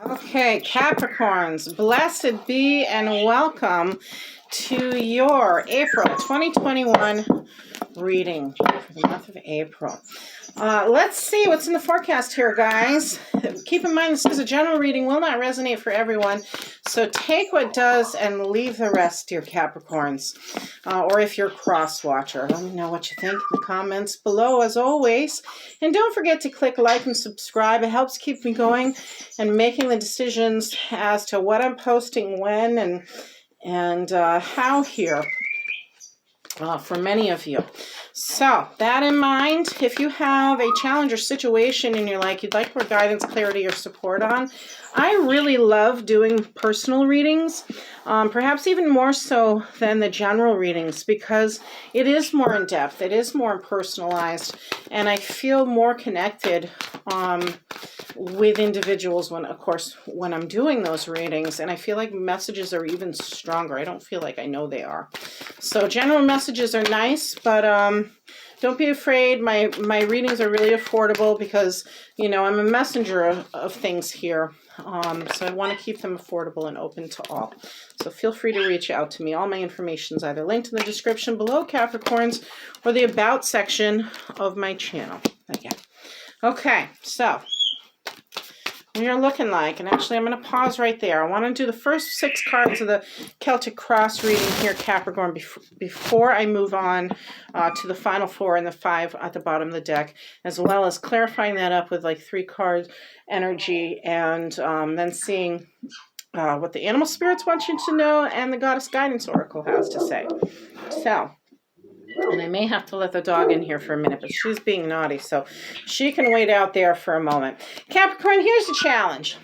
Okay, Capricorns, blessed be and welcome to your April 2021 reading for the month of April. Let's see what's in the forecast here, guys. Keep in mind this is a general reading, will not resonate for everyone, so take what does and leave the rest, dear Capricorns. Or if you're a cross-watcher, let me know what you think in the comments below, as always. And don't forget to click like and subscribe. It helps keep me going and making the decisions as to what I'm posting when and how here. For many of you. So that in mind, if you have a challenge or situation and you'd like more guidance, clarity, or support on, I really love doing personal readings, perhaps even more so than the general readings, because it is more in depth, it is more personalized, and I feel more connected with individuals when I'm doing those readings, and I feel like messages are even stronger. I don't feel like I know they are. So general messages are nice, but don't be afraid. My readings are really affordable because, you know, I'm a messenger of things here. So I want to keep them affordable and open to all. So feel free to reach out to me. All my information is either linked in the description below, Capricorns, or the About section of my channel. Again. Okay, so what you're looking like, and actually I'm going to pause right there. I want to do the first 6 cards of the Celtic Cross reading here, Capricorn, before I move on to the final 4 and the 5 at the bottom of the deck, as well as clarifying that up with like 3 cards energy, and then seeing what the animal spirits want you to know and the Goddess Guidance Oracle has to say. So, and I may have to let the dog in here for a minute, but she's being naughty, so she can wait out there for a moment. Capricorn, here's the challenge.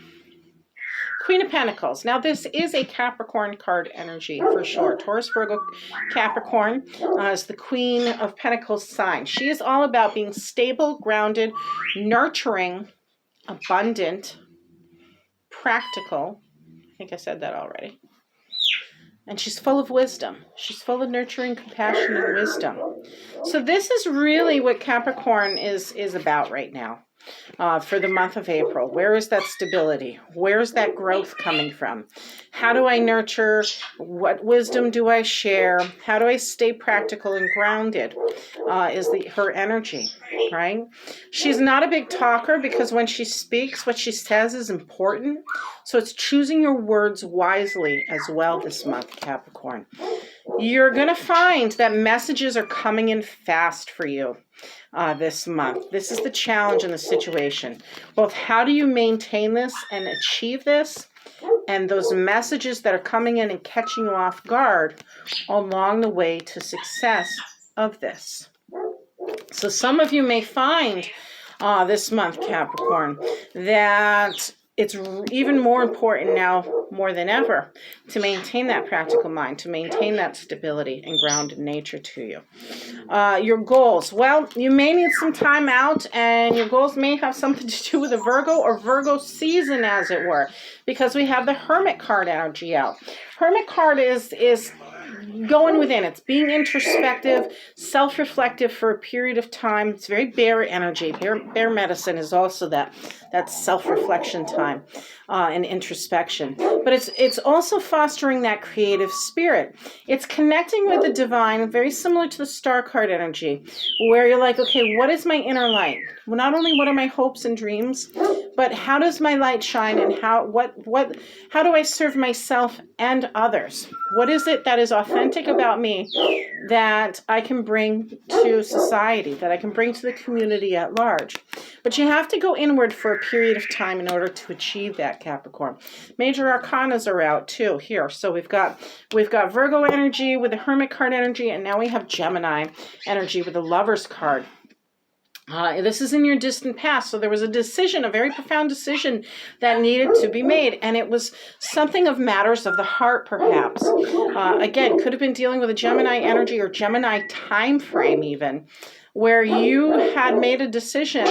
Queen of Pentacles. Now, this is a Capricorn card energy for sure. Taurus, Virgo, Capricorn is the Queen of Pentacles sign. She is all about being stable, grounded, nurturing, abundant, practical. I think I said that already. And she's full of wisdom. She's full of nurturing, compassion, and wisdom. So this is really what Capricorn is about right now for the month of April. Where is that stability? Where is that growth coming from? How do I nurture? What wisdom do I share? How do I stay practical and grounded is her energy, right? She's not a big talker because when she speaks, what she says is important. So it's choosing your words wisely as well this month, Capricorn. You're going to find that messages are coming in fast for you this month. This is the challenge in the situation. Both how do you maintain this and achieve this, and those messages that are coming in and catching you off guard along the way to success of this. So some of you may find this month, Capricorn, that it's even more important now, more than ever, to maintain that practical mind, to maintain that stability and grounded nature to you. Your goals. Well, you may need some time out, and your goals may have something to do with a Virgo or Virgo season, as it were, because we have the Hermit card energy out. Hermit card is going within. It's being introspective, self-reflective for a period of time. It's very bear energy. Bear medicine is also that self-reflection time and introspection. But it's also fostering that creative spirit. It's connecting with the divine, very similar to the star card energy, where you're like, okay, what is my inner light? Well, not only what are my hopes and dreams, but how does my light shine, and how do I serve myself and others? What is it that is authentic about me that I can bring to society, that I can bring to the community at large? But you have to go inward for a period of time in order to achieve that, Capricorn. Major arcanas are out too here. So we've got Virgo energy with the Hermit card energy, and now we have Gemini energy with the Lovers card. This is in your distant past, so there was a decision, a very profound decision that needed to be made, and it was something of matters of the heart, perhaps. Again, could have been dealing with a Gemini energy or Gemini time frame even, where you had made a decision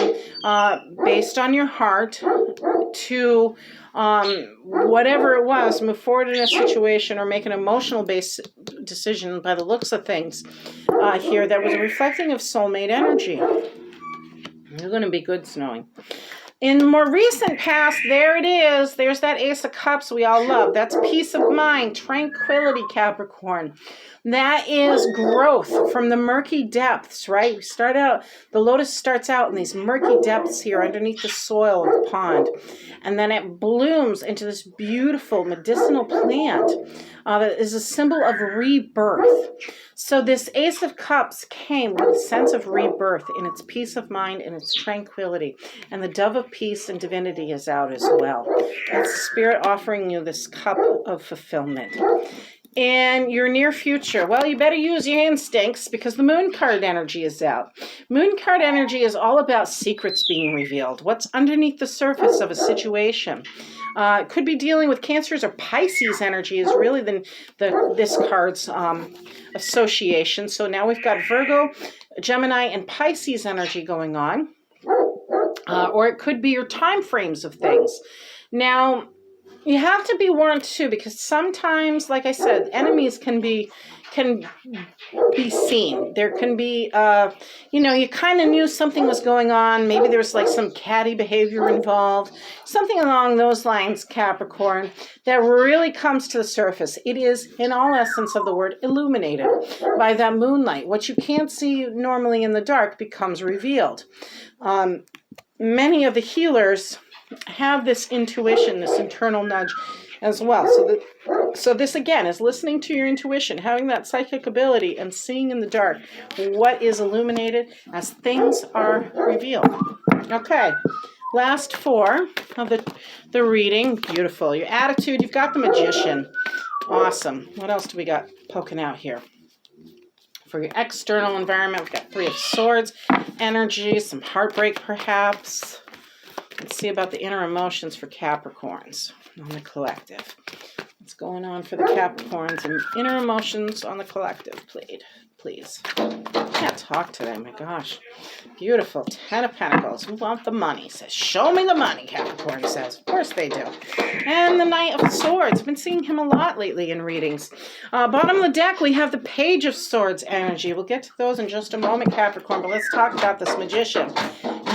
based on your heart to whatever it was, move forward in a situation or make an emotional-based decision by the looks of things here that was reflecting of soulmate energy. You're going to be good snowing. In the more recent past, there it is. There's that Ace of Cups we all love. That's peace of mind, tranquility, Capricorn. That is growth from the murky depths, right? We start out, the lotus starts out in these murky depths here underneath the soil of the pond. And then it blooms into this beautiful medicinal plant that is a symbol of rebirth. So this Ace of Cups came with a sense of rebirth in its peace of mind and its tranquility. And the dove of peace and divinity is out as well. That's Spirit offering you this cup of fulfillment. In your near future, well, you better use your instincts because the moon card energy is out. Moon card energy is all about secrets being revealed. What's underneath the surface of a situation. It could be dealing with Cancers or Pisces energy is really this card's association. So now we've got Virgo, Gemini, and Pisces energy going on. Or it could be your time frames of things. Now, you have to be warned too, because sometimes, like I said, enemies can be seen. There can be, you kind of knew something was going on. Maybe there was like some catty behavior involved, something along those lines, Capricorn, that really comes to the surface. It is, in all essence of the word, illuminated by that moonlight. What you can't see normally in the dark becomes revealed. Many of the healers have this intuition, this internal nudge as well. So this again is listening to your intuition, having that psychic ability and seeing in the dark what is illuminated as things are revealed. Okay, last four of the reading. Beautiful. Your attitude, you've got the Magician. Awesome. What else do we got poking out here? For your external environment, we've got Three of Swords, energy, some heartbreak perhaps. Let's see about the inner emotions for Capricorns on the collective. What's going on for the Capricorns and inner emotions on the collective, please. Can't talk today, my gosh. Beautiful. Ten of Pentacles. Who want the money? Says, show me the money, Capricorn says. Of course they do. And the Knight of Swords. I've been seeing him a lot lately in readings. Bottom of the deck, we have the Page of Swords energy. We'll get to those in just a moment, Capricorn, but let's talk about this Magician.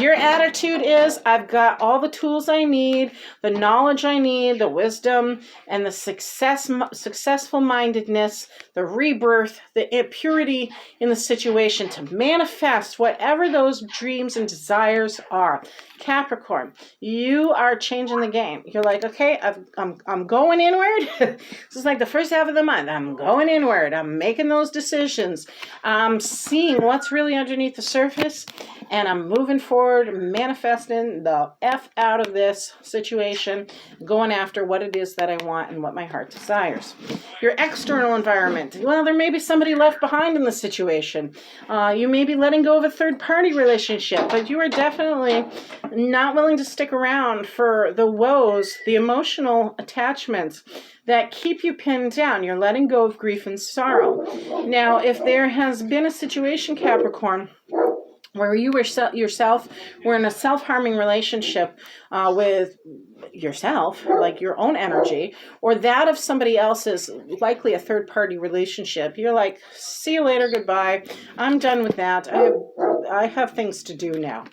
Your attitude is, I've got all the tools I need, the knowledge I need, the wisdom, and the successful mindedness, the rebirth, the purity in the situation to manifest whatever those dreams and desires are. Capricorn, you are changing the game. You're like, okay, I'm going inward. This is like the first half of the month. I'm going inward. I'm making those decisions. I'm seeing what's really underneath the surface, and I'm moving forward, manifesting the F out of this situation, going after what it is that I want and what my heart desires. Your external environment. Well, there may be somebody left behind in the situation. You may be letting go of a third-party relationship, but you are definitely not willing to stick around for the woes, the emotional attachments that keep you pinned down. You're letting go of grief and sorrow. Now, if there has been a situation, Capricorn, where you yourself were in a self-harming relationship with yourself, like your own energy, or that of somebody else's, likely a third-party relationship, you're like, see you later, goodbye, I'm done with that, I have things to do now,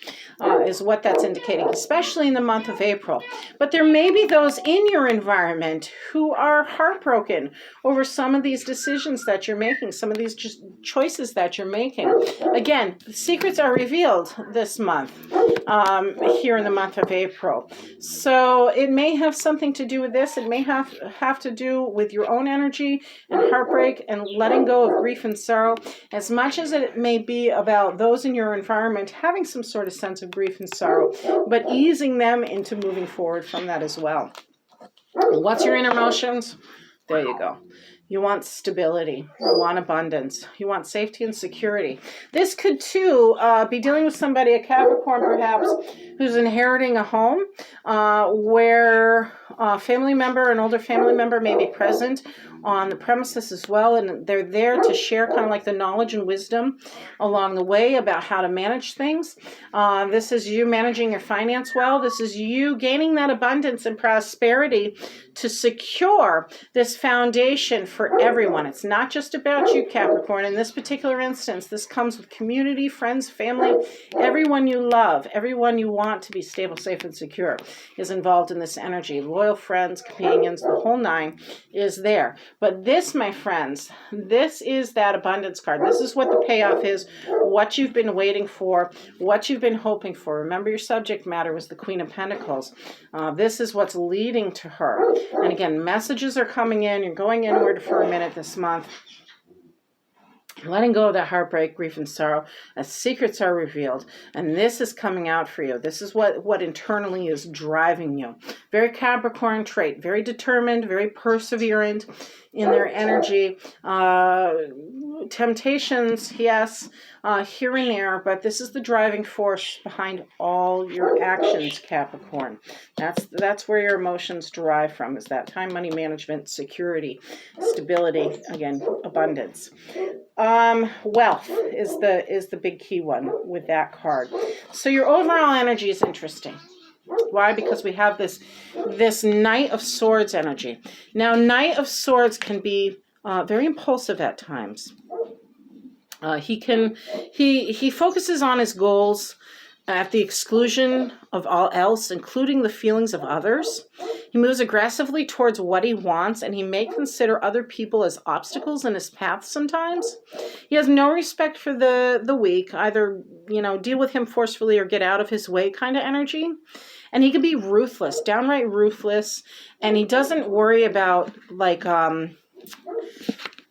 is what that's indicating, especially in the month of April. But there may be those in your environment who are heartbroken over some of these decisions that you're making, some of these choices that you're making. Again, the secrets are revealed this month, here in the month of April. So it may have something to do with this. It may have to do with your own energy and heartbreak and letting go of grief and sorrow, as much as it may be about those in your environment having some sort of sense of grief and sorrow, but easing them into moving forward from that as well. What's your inner emotions? There you go. You want stability. You want abundance. You want safety and security. This could, too, be dealing with somebody, a Capricorn perhaps, who's inheriting a home where family member, an older family member may be present on the premises as well, and they're there to share kind of like the knowledge and wisdom along the way about how to manage things. This is you managing your finance well. This is you gaining that abundance and prosperity to secure this foundation for everyone. It's not just about you, Capricorn. In this particular instance, this comes with community, friends, family, everyone you love, everyone you want to be stable, safe, and secure is involved in this energy. Loyal friends, companions, the whole nine is there. But this, my friends, this is that abundance card. This is what the payoff is, what you've been waiting for, what you've been hoping for. Remember, your subject matter was the Queen of Pentacles. This is what's leading to her. And again, messages are coming in. You're going inward for a minute this month. Letting go of that heartbreak, grief, and sorrow as secrets are revealed. And this is coming out for you. This is what internally is driving you. Very Capricorn trait. Very determined, very perseverant in their energy. Temptations, yes, here and there. But this is the driving force behind all your actions, Capricorn. That's where your emotions derive from, is that time, money management, security, stability, again, abundance. Wealth is the big key one with that card. So your overall energy is interesting. Why? Because we have this Knight of Swords energy. Now, Knight of Swords can be very impulsive at times. He focuses on his goals at the exclusion of all else, including the feelings of others. He moves aggressively towards what he wants, and he may consider other people as obstacles in his path sometimes. He has no respect for the weak, either, deal with him forcefully or get out of his way kind of energy. And he can be ruthless, downright ruthless, and he doesn't worry about,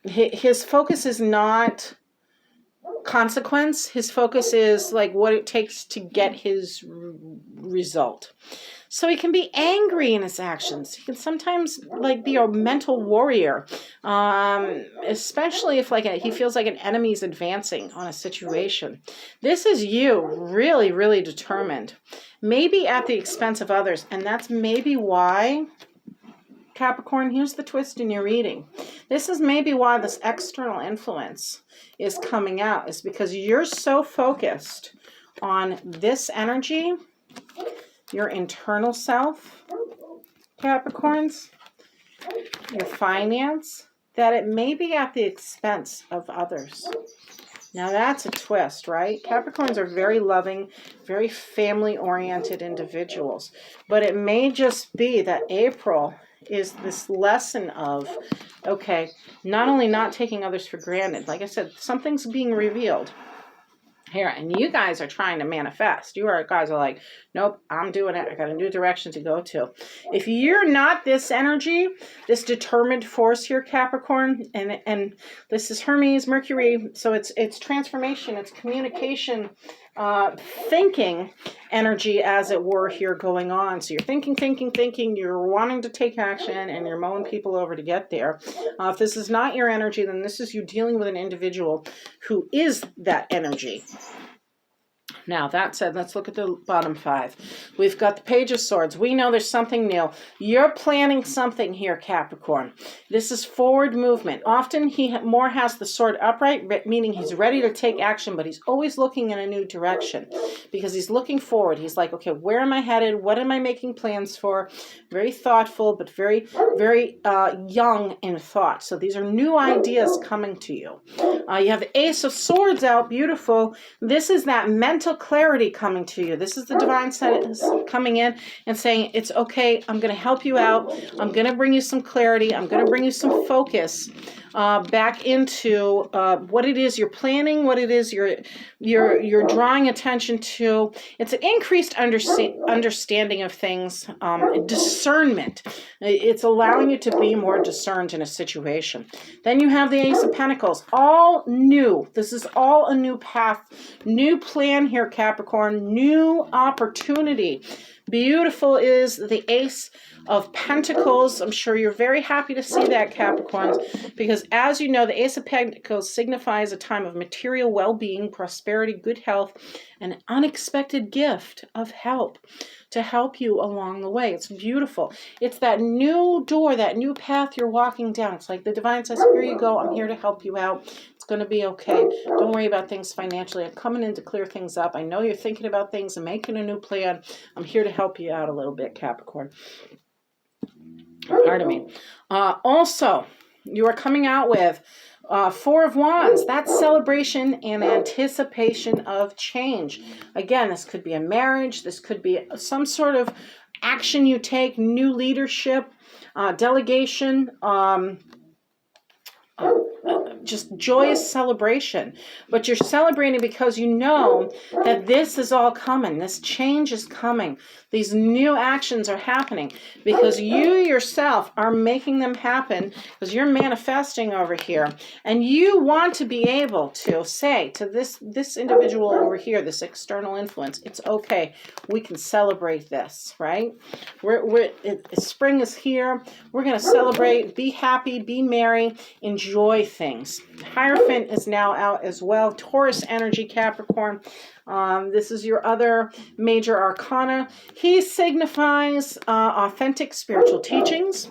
his focus is not consequence. His focus is what it takes to get his result. So he can be angry in his actions. He can sometimes be a mental warrior, especially if he feels like an enemy is advancing on a situation. This is you, really, really determined, maybe at the expense of others, and that's maybe why, Capricorn, here's the twist in your reading. This is maybe why this external influence is coming out, is because you're so focused on this energy, your internal self, Capricorns, your finance, that it may be at the expense of others. Now that's a twist, right? Capricorns are very loving, very family-oriented individuals. But it may just be that April is this lesson of, okay, not only not taking others for granted, like I said, something's being revealed here, and you guys are trying to manifest. Guys are like, nope, I'm doing it. I got a new direction to go to. If you're not this energy, this determined force here, Capricorn, and this is Hermes, Mercury, so it's transformation, it's communication, thinking energy, as it were, here going on. So you're thinking, you're wanting to take action, and you're mowing people over to get there. If this is not your energy, then this is you dealing with an individual who is that energy. Now, that said, let's look at the bottom five. We've got the Page of Swords. We know there's something new. You're planning something here, Capricorn. This is forward movement. Often he more has the sword upright, meaning he's ready to take action, but he's always looking in a new direction because he's looking forward. He's like, okay, where am I headed? What am I making plans for? Very thoughtful, but very, very young in thought. So these are new ideas coming to you. You have the Ace of Swords out. Beautiful. This is that mental clarity coming to you. This is the divine sentence coming in and saying, it's okay, I'm going to help you out. I'm going to bring you some clarity. I'm going to bring you some focus back into what it is you're planning, what it is you're drawing attention to. It's an increased understanding of things, discernment. It's allowing you to be more discerned in a situation. Then you have the Ace of Pentacles, all new. This is all a new path, new plan here, Capricorn, new opportunity. Beautiful is the Ace of Pentacles. I'm sure you're very happy to see that, Capricorns, because as you know, the Ace of Pentacles signifies a time of material well-being, prosperity, good health, and an unexpected gift of help to help you along the way. It's beautiful. It's that new door, that new path you're walking down. It's like the divine says, here you go. I'm here to help you out. It's going to be okay. Don't worry about things financially. I'm coming in to clear things up. I know you're thinking about things and making a new plan. I'm here to help you out a little bit, Capricorn. Pardon me. Also, you are coming out with Four of Wands. That's celebration and anticipation of change. Again, this could be a marriage. This could be some sort of action you take, new leadership, delegation, just joyous celebration. But you're celebrating because you know that this is all coming. This change is coming. These new actions are happening because you yourself are making them happen, because you're manifesting over here. And you want to be able to say to this individual over here, this external influence, it's okay. We can celebrate this, right? Spring is here. We're going to celebrate, be happy, be merry, enjoy things. Hierophant is now out as well. Taurus energy, Capricorn. This is your other major arcana. He signifies authentic spiritual teachings.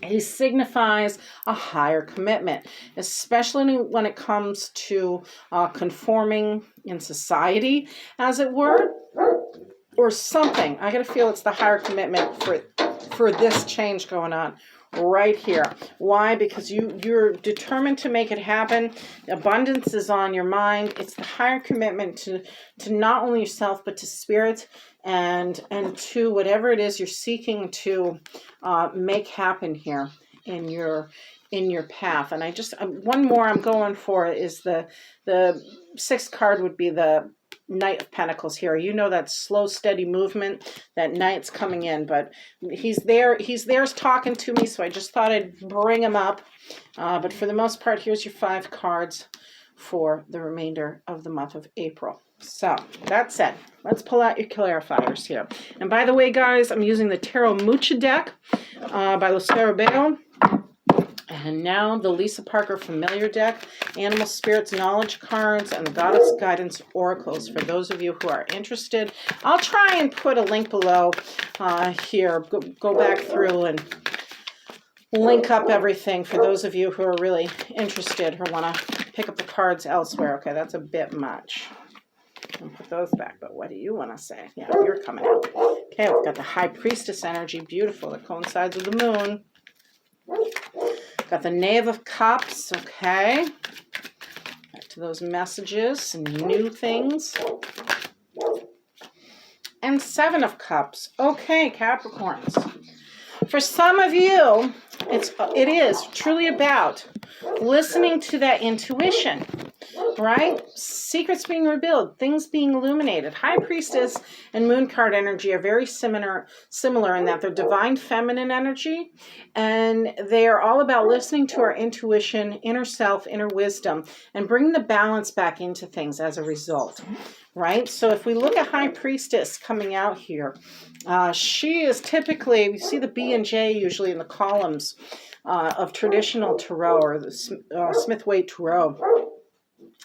He signifies a higher commitment, especially when it comes to conforming in society, as it were, or something. I gotta feel it's the higher commitment for this change going on right here. Why? Because you're determined to make it happen. Abundance is on your mind. It's the higher commitment to not only yourself but to spirit and to whatever it is you're seeking to make happen here in your path. And I just one more I'm going for is the sixth card would be the Knight of Pentacles here. You know, that slow, steady movement, that knight's coming in, but he's there talking to me, so I just thought I'd bring him up. But for the most part, here's your 5 cards for the remainder of the month of April. So, that said, let's pull out your clarifiers here. And by the way, guys, I'm using the Tarot Mucha deck by Lucero Bale. And now the Lisa Parker Familiar deck, Animal Spirits Knowledge cards, and the Goddess Guidance Oracles for those of you who are interested. I'll try and put a link below here. Go back through and link up everything for those of you who are really interested or want to pick up the cards elsewhere. Okay, that's a bit much. I'll put those back, but what do you want to say? Yeah, you're coming out. Okay, we've got the High Priestess energy. Beautiful. That coincides with the moon. Got the Knave of Cups, okay. Back to those messages and new things. And 7 of Cups. Okay, Capricorns. For some of you, it is truly about listening to that intuition, right? Secrets being revealed, things being illuminated. High Priestess and Moon card energy are very similar in that they're divine feminine energy, and they are all about listening to our intuition, inner self, inner wisdom, and bringing the balance back into things as a result, right? So if we look at High Priestess coming out here, she is typically, we see the B and J usually in the columns of traditional tarot or the Smith-Waite tarot.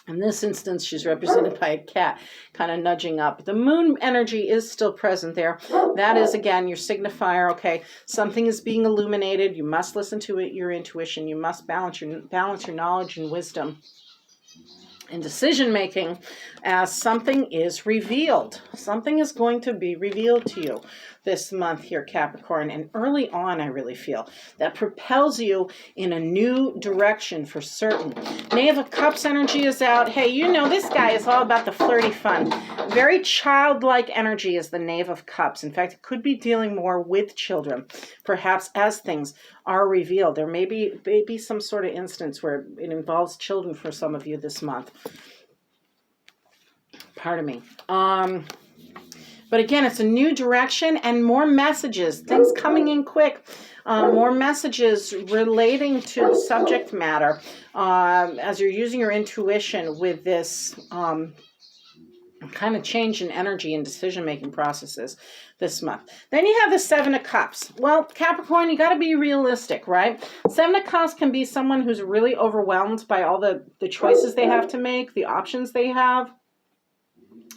In this instance, she's represented by a cat kind of nudging up. The moon energy is still present there. That is, again, your signifier. Okay, something is being illuminated. You must listen to it, your intuition. You must balance your knowledge and wisdom and decision-making as something is revealed. Something is going to be revealed to you this month here, Capricorn. And early on, I really feel that propels you in a new direction for certain. Knave of Cups energy is out. Hey, you know this guy is all about the flirty fun. Very childlike energy is the Knave of Cups. In fact, it could be dealing more with children, perhaps as things are revealed. There may be some sort of instance where it involves children for some of you this month. Pardon me. But again, it's a new direction and more messages, things coming in quick, more messages relating to the subject matter as you're using your intuition with this kind of change in energy and decision-making processes this month. Then you have the Seven of Cups. Well, Capricorn, you got to be realistic, right? Seven of Cups can be someone who's really overwhelmed by all the choices they have to make, the options they have,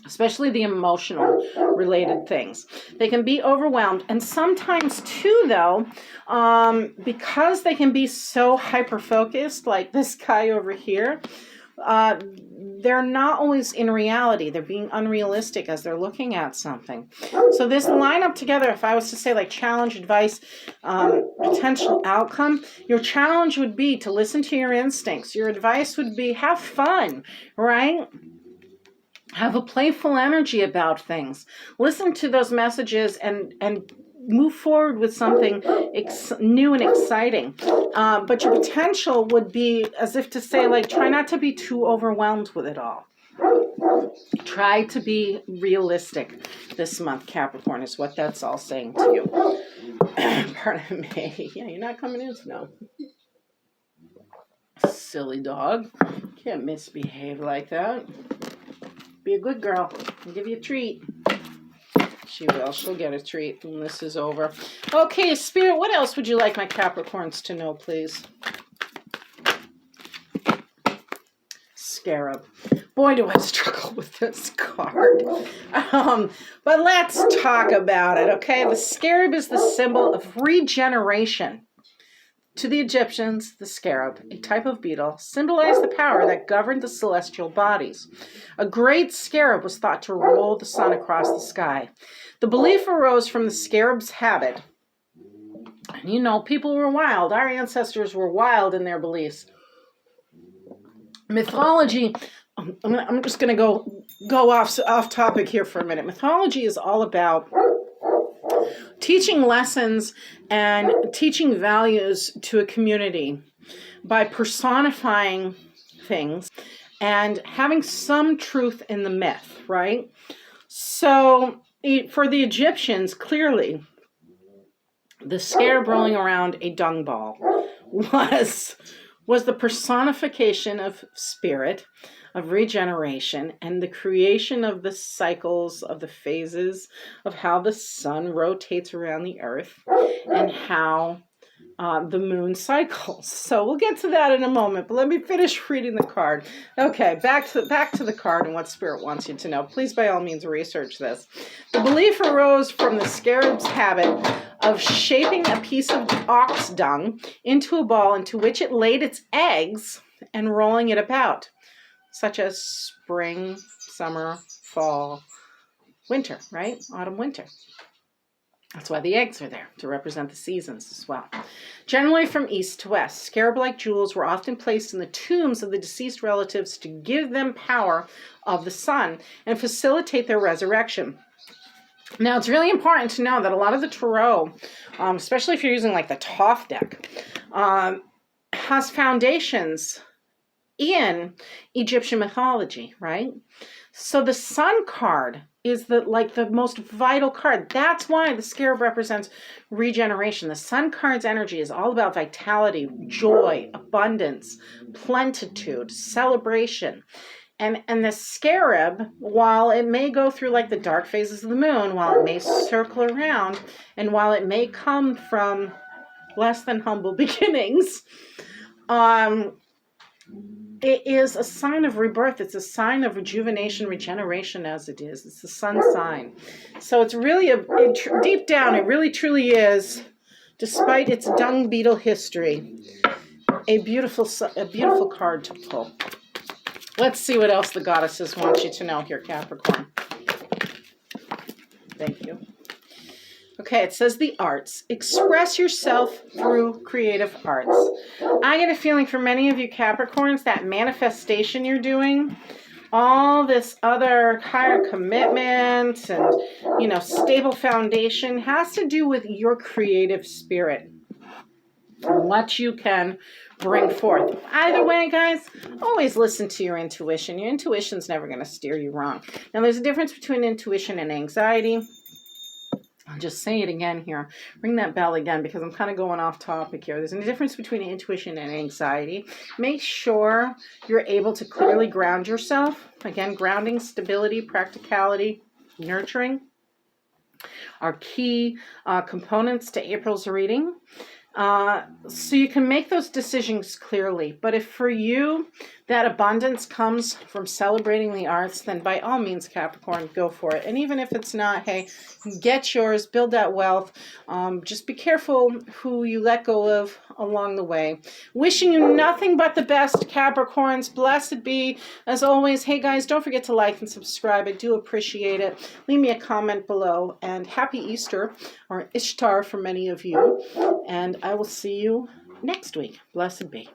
especially the emotional related things. They can be overwhelmed. And sometimes too, though, because they can be so hyper-focused, like this guy over here, they're not always in reality. They're being unrealistic as they're looking at something. So this lineup together, if I was to say like challenge, advice, potential outcome, your challenge would be to listen to your instincts. Your advice would be have fun, right? Have a playful energy about things. Listen to those messages and move forward with something new and exciting. But your potential would be as if to say, like, try not to be too overwhelmed with it all. Try to be realistic this month, Capricorn, is what that's all saying to you. Pardon me. Yeah, you're not coming in now. Silly dog. Can't misbehave like that. Be a good girl. I'll give you a treat. She will. She'll get a treat when this is over. Okay, Spirit, what else would you like my Capricorns to know, please? Scarab. Boy, do I struggle with this card. But let's talk about it, okay? The scarab is the symbol of regeneration. To the Egyptians, the scarab, a type of beetle, symbolized the power that governed the celestial bodies. A great scarab was thought to roll the sun across the sky. The belief arose from the scarab's habit. And you know, people were wild. Our ancestors were wild in their beliefs. Mythology, I'm just going to go off topic here for a minute. Mythology is all about teaching lessons and teaching values to a community by personifying things and having some truth in the myth, right? So for the Egyptians, clearly, the scarab rolling around a dung ball was the personification of spirit, of regeneration, and the creation of the cycles, of the phases of how the sun rotates around the earth and how the moon cycles. So we'll get to that in a moment, but let me finish reading the card. Okay, back to the card and what Spirit wants you to know. Please, by all means, research this. The belief arose from the scarab's habit of shaping a piece of ox dung into a ball into which it laid its eggs and rolling it about, such as spring, summer, fall, winter, right? Autumn, winter. That's why the eggs are there, to represent the seasons as well. Generally from east to west, scarab-like jewels were often placed in the tombs of the deceased relatives to give them power of the sun and facilitate their resurrection. Now, it's really important to know that a lot of the tarot, especially if you're using like the Thoth deck, has foundations in Egyptian mythology, right? So the sun card is the most vital card. That's why the scarab represents regeneration. The sun card's energy is all about vitality, joy, abundance, plenitude, celebration. And the scarab, while it may go through like the dark phases of the moon, while it may circle around, and while it may come from less than humble beginnings, it is a sign of rebirth. It's a sign of rejuvenation, regeneration as it is. It's the sun sign. So it's really, deep down, it really truly is, despite its dung beetle history, a beautiful card to pull. Let's see what else the goddesses want you to know here, Capricorn. Thank you. Okay, it says the arts. Express yourself through creative arts. I get a feeling for many of you Capricorns, that manifestation you're doing, all this other higher commitment and, stable foundation has to do with your creative spirit and what you can bring forth. Either way, guys, always listen to your intuition. Your intuition's never going to steer you wrong. Now, there's a difference between intuition and anxiety. I'll just say it again here. Ring that bell again because I'm kind of going off topic here. There's a difference between intuition and anxiety. Make sure you're able to clearly ground yourself. Again, grounding, stability, practicality, nurturing are key components to April's reading. So you can make those decisions clearly. But if for you that abundance comes from celebrating the arts, then by all means, Capricorn, go for it. And even if it's not, hey, get yours, build that wealth. Just be careful who you let go of along the way. Wishing you nothing but the best, Capricorns. Blessed be. As always, hey guys, don't forget to like and subscribe. I do appreciate it. Leave me a comment below. And happy Easter, or Ishtar for many of you. And I will see you next week. Blessed be.